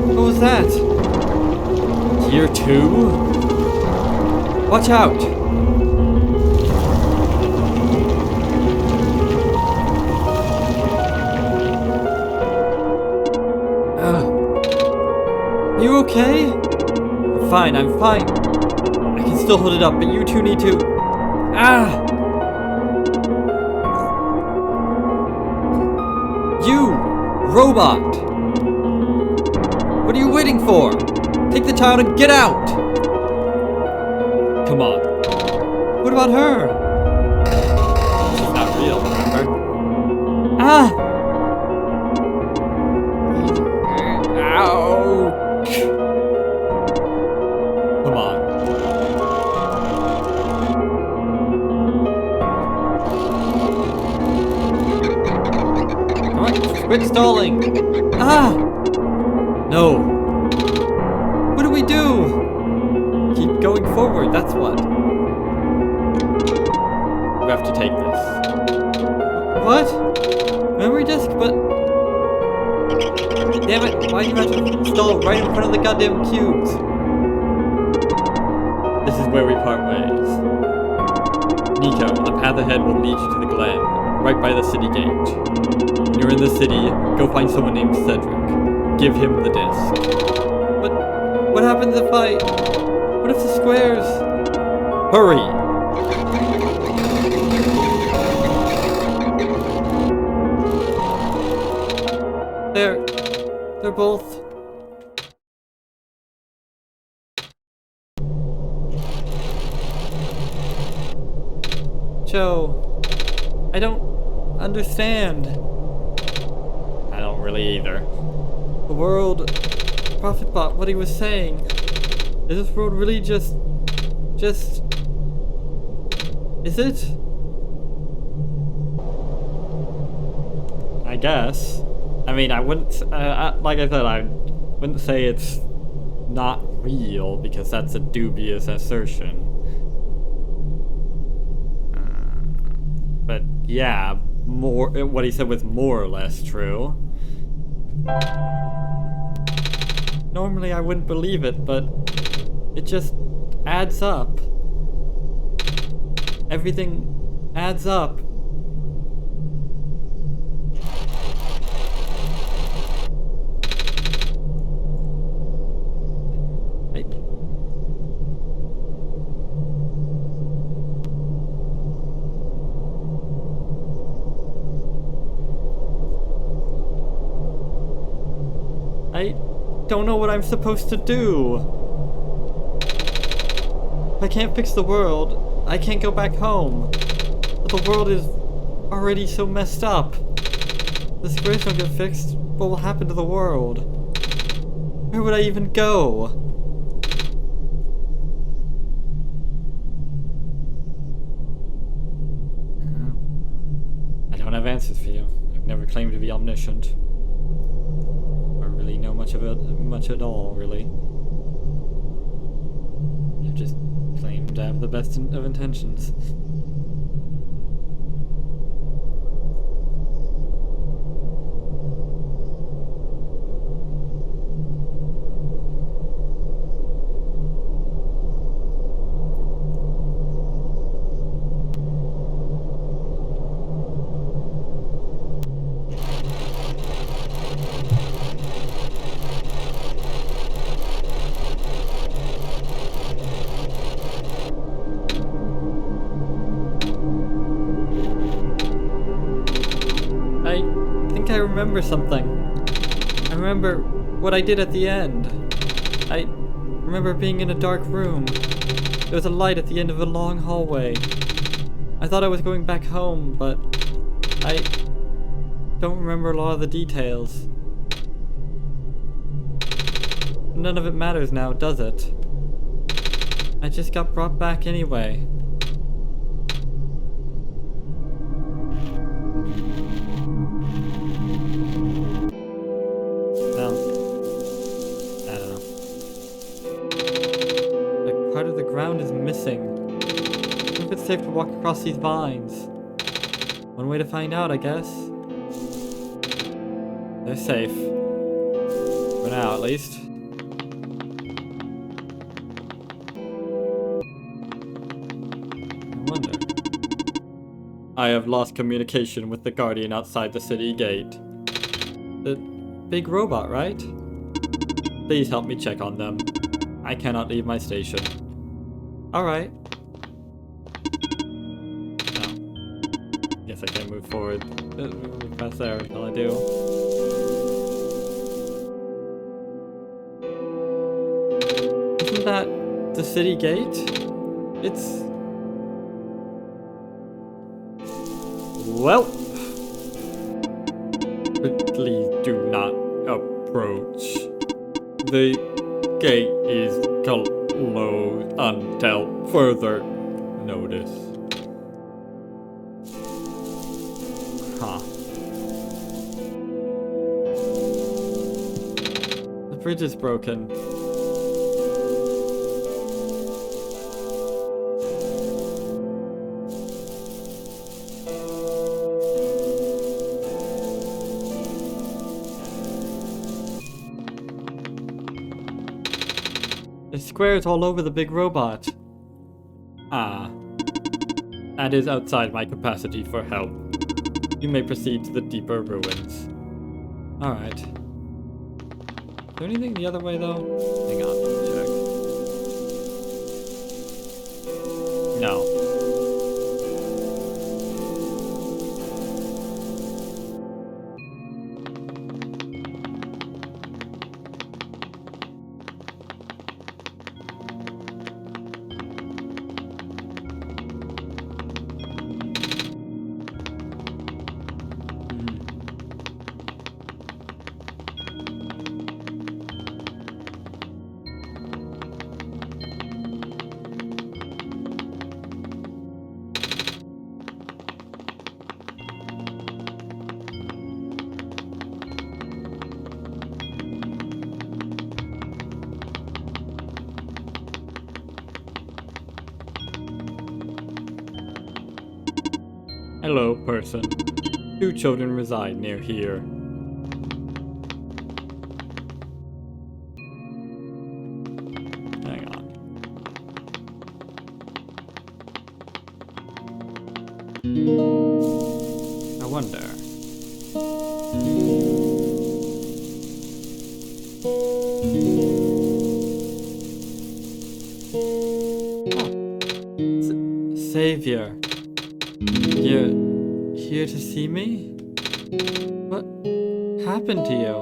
What was that? Year 2? Watch out! Are you okay? I'm fine. I can still hold it up, but you two need to... Ah! You! Robot! What are you waiting for? Take the child and get out! Come on. What about her? She's not real, remember? Ah! Ouch! Come on. Come on, quit stalling! Ah! No. What do we do? Keep going forward, that's what. We have to take this. What? Memory disk? But... Damn it, why do you have to stall right in front of the goddamn cubes? This is where we part ways. Nico, the path ahead will lead you to the glen, right by the city gate. When you're in the city, go find someone named Cedric. Give him the disc. But what happens if I... What if the squares... Hurry! They're both... Joe, I don't understand. I don't really either. The world... Prophetbot, what he was saying. Is this world really just... Is it? I guess. I mean, I wouldn't, like I said, I wouldn't say it's not real, because that's a dubious assertion. But yeah, what he said was more or less true. Normally I wouldn't believe it, but it just adds up. Everything adds up. I don't know what I'm supposed to do. If I can't fix the world, I can't go back home. But the world is already so messed up. The squares don't get fixed, what will happen to the world? Where would I even go? I don't have answers for you. I've never claimed to be omniscient. Really know much at all, really. I've just claimed to have the best of intentions. I remember something. I remember what I did at the end. I remember being in a dark room. There was a light at the end of a long hallway. I thought I was going back home, but I don't remember a lot of the details. None of it matters now, does it? I just got brought back anyway. No. I don't know. Like, part of the ground is missing. I wonder if it's safe to walk across these vines. One way to find out, I guess. They're safe. For now, at least. I wonder. I have lost communication with the guardian outside the city gate. The big robot, right? Please help me check on them. I cannot leave my station. Alright. Oh. Guess I can't move forward. Move past there until I do. Isn't that the city gate? It's... Well... Please do not approach. The gate is closed until further notice. Huh. The bridge is broken. There's squares all over the big robot. Ah. That is outside my capacity for help. You may proceed to the deeper ruins. Alright. Is there anything the other way though? Hang on, let me check. No. Hello, person. 2 children reside near here. Hang on. I wonder. Oh. Savior. You're here to see me? What happened to you?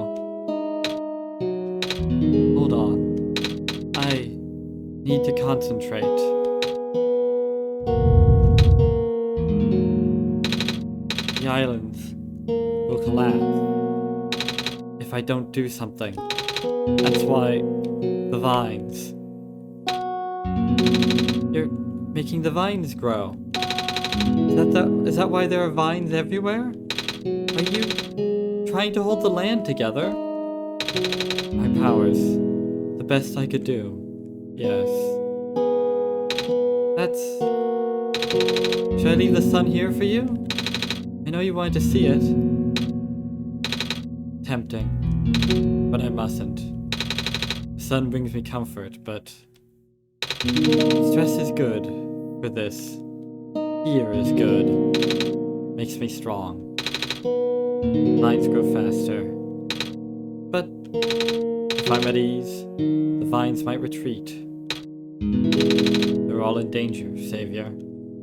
Hold on. I need to concentrate. The islands will collapse if I don't do something. That's why the vines. You're making the vines grow. Is that why there are vines everywhere? Are you trying to hold the land together? My powers. The best I could do. Yes. Should I leave the sun here for you? I know you wanted to see it. Tempting. But I mustn't. The sun brings me comfort, but... stress is good for this. Fear is good. Makes me strong. Vines grow faster. But if I'm at ease, the vines might retreat. They're all in danger, Savior.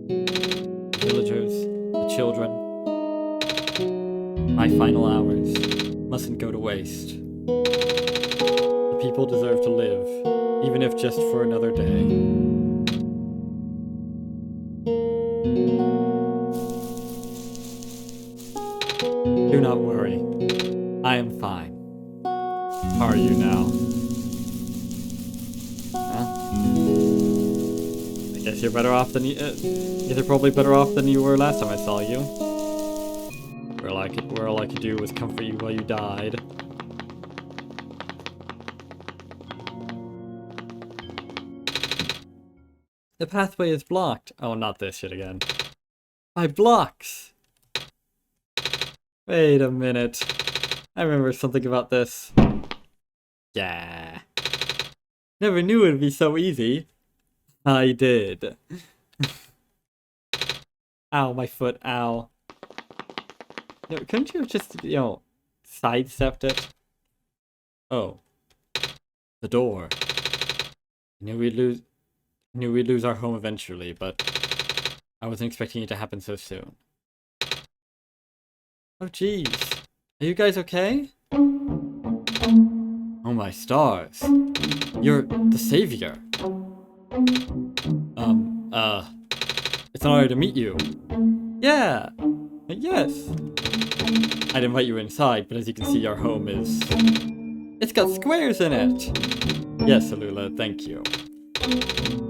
The villagers, the children. My final hours mustn't go to waste. The people deserve to live, even if just for another day. Do not worry. I am fine. How are you now? I guess you're better off than you. You're probably better off than you were last time I saw you. Where all I could do was comfort you while you died. The pathway is blocked. Oh, not this shit again. By blocks. Wait a minute. I remember something about this. Yeah. Never knew it'd be so easy. I did. Ow, my foot, ow. Couldn't you have just, sidestepped it? Oh. The door. I knew we'd lose our home eventually, but I wasn't expecting it to happen so soon. Oh jeez. Are you guys okay? Oh my stars. You're the savior. It's an honor to meet you. Yeah. Yes. I'd invite you inside, but as you can see, our home is... It's got squares in it! Yes, Alula, thank you.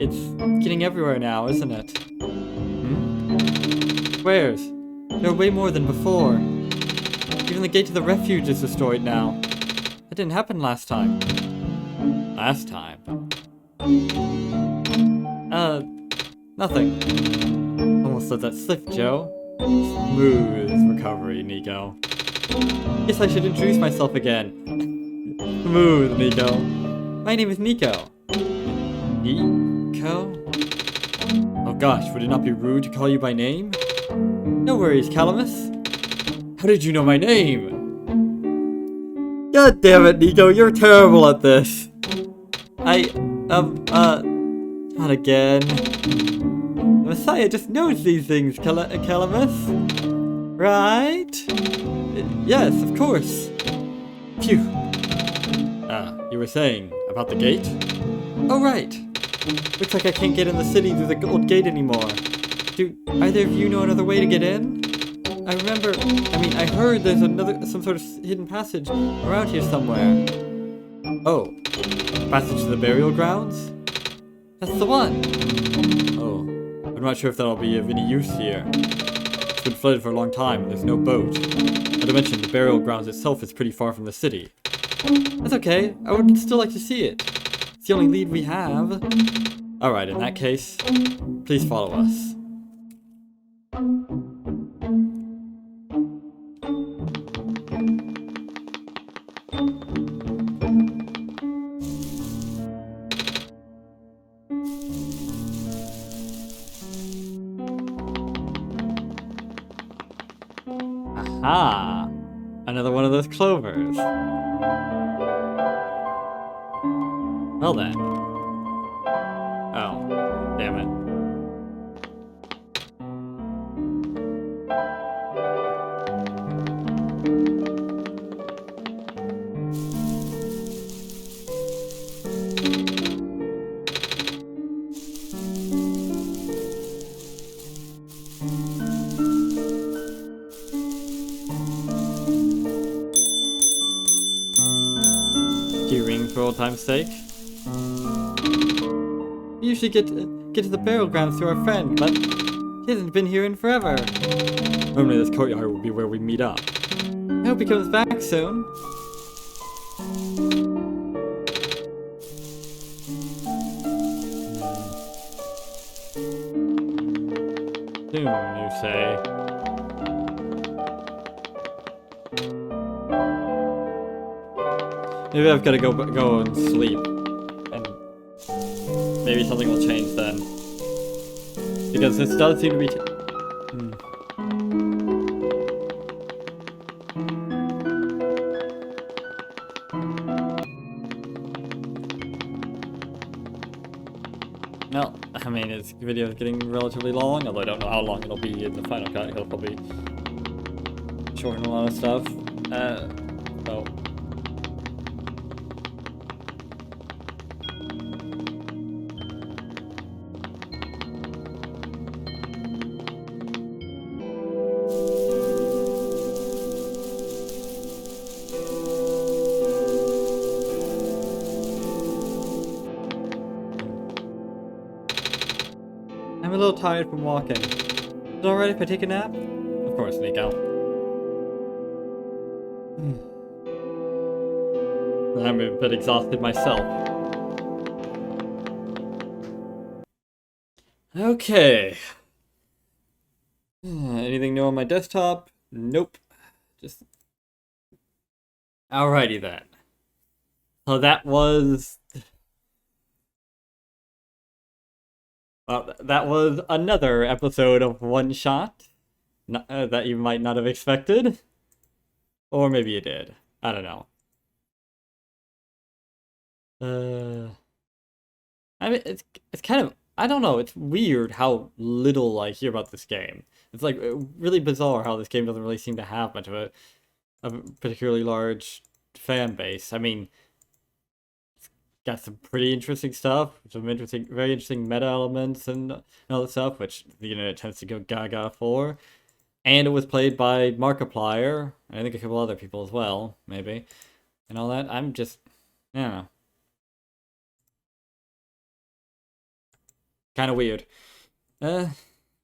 It's getting everywhere now, isn't it? Squares. There are way more than before. Even the gate to the refuge is destroyed now. That didn't happen last time. Last time? Nothing. Almost let that slip, Joe. Smooth recovery, Nico. Guess I should introduce myself again. Smooth, Nico. My name is Nico. Nico? Oh gosh, would it not be rude to call you by name? No worries, Calamus. How did you know my name? God damn it, Nico, you're terrible at this. Not again. The Messiah just knows these things, Calamus. Right? Yes, of course. Phew. You were saying about the gate? Oh, right. Looks like I can't get in the city through the old gate anymore. Do either of you know another way to get in? I heard there's some sort of hidden passage around here somewhere. Oh, passage to the burial grounds? That's the one. Oh, I'm not sure if that'll be of any use here. It's been flooded for a long time and there's no boat. Not to mention the burial grounds itself is pretty far from the city. That's okay, I would still like to see it. It's the only lead we have. Alright, in that case, please follow us. Aha! Another one of those clovers. Well then. Oh, damn it. Do you ring for old time's sake? We usually get to the burial grounds through our friend, but he hasn't been here in forever. Normally this courtyard will be where we meet up. I hope he comes back soon. Soon, you say? Maybe I've got to go and sleep, and maybe something will change then. Because this does seem to be. No, I mean, this video is getting relatively long, although I don't know how long it'll be in the final cut. He'll probably shorten a lot of stuff. So. I'm a little tired from walking. Is it alright if I take a nap? Of course, Nico. I'm a bit exhausted myself. Okay. Anything new on my desktop? Nope. Just... Alrighty then. So that was... Well, that was another episode of One Shot that you might not have expected. Or maybe you did. I don't know. I mean, it's kind of... I don't know, it's weird how little I hear about this game. It's like really bizarre how this game doesn't really seem to have much of a particularly large fan base. I mean, it's got some pretty interesting stuff, very interesting meta elements and all that stuff, which the internet tends to go gaga for. And it was played by Markiplier, and I think a couple other people as well, maybe, and all that. I'm just, I don't know. Kind of weird. I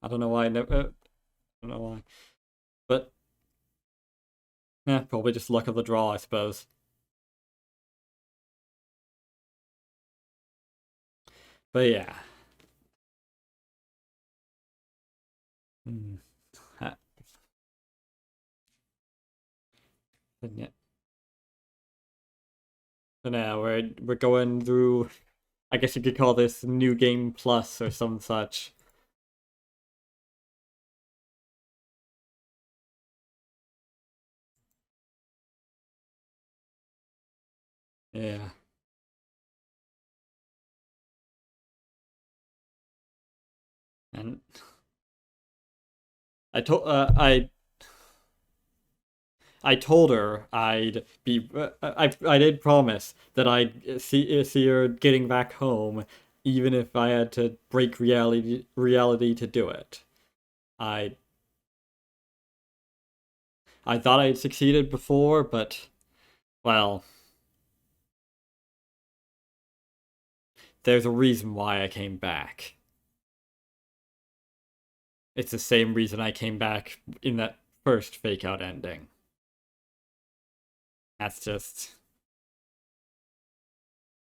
don't know why. I don't know why. But yeah, probably just luck of the draw, I suppose. But yeah. But yeah. So now we're going through. I guess you could call this New Game Plus or some such. Yeah. And I told I told her I'd be I did promise that I'd see her getting back home, even if I had to break reality to do it. I I thought I had succeeded before, but well, there's a reason why I came back. It's the same reason I came back in that first fake out ending. That's just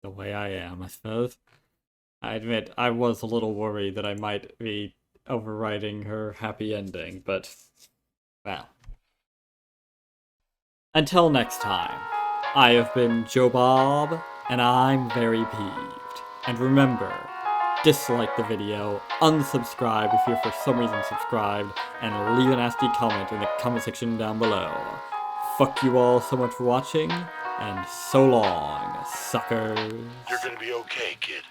the way I am, I suppose. I admit I was a little worried that I might be overriding her happy ending, but well. Until next time, I have been Joe Bob, and I'm very peeved. And remember, dislike the video, unsubscribe if you're for some reason subscribed, and leave a nasty comment in the comment section down below. Fuck you all so much for watching, and so long, suckers. You're gonna be okay, kid.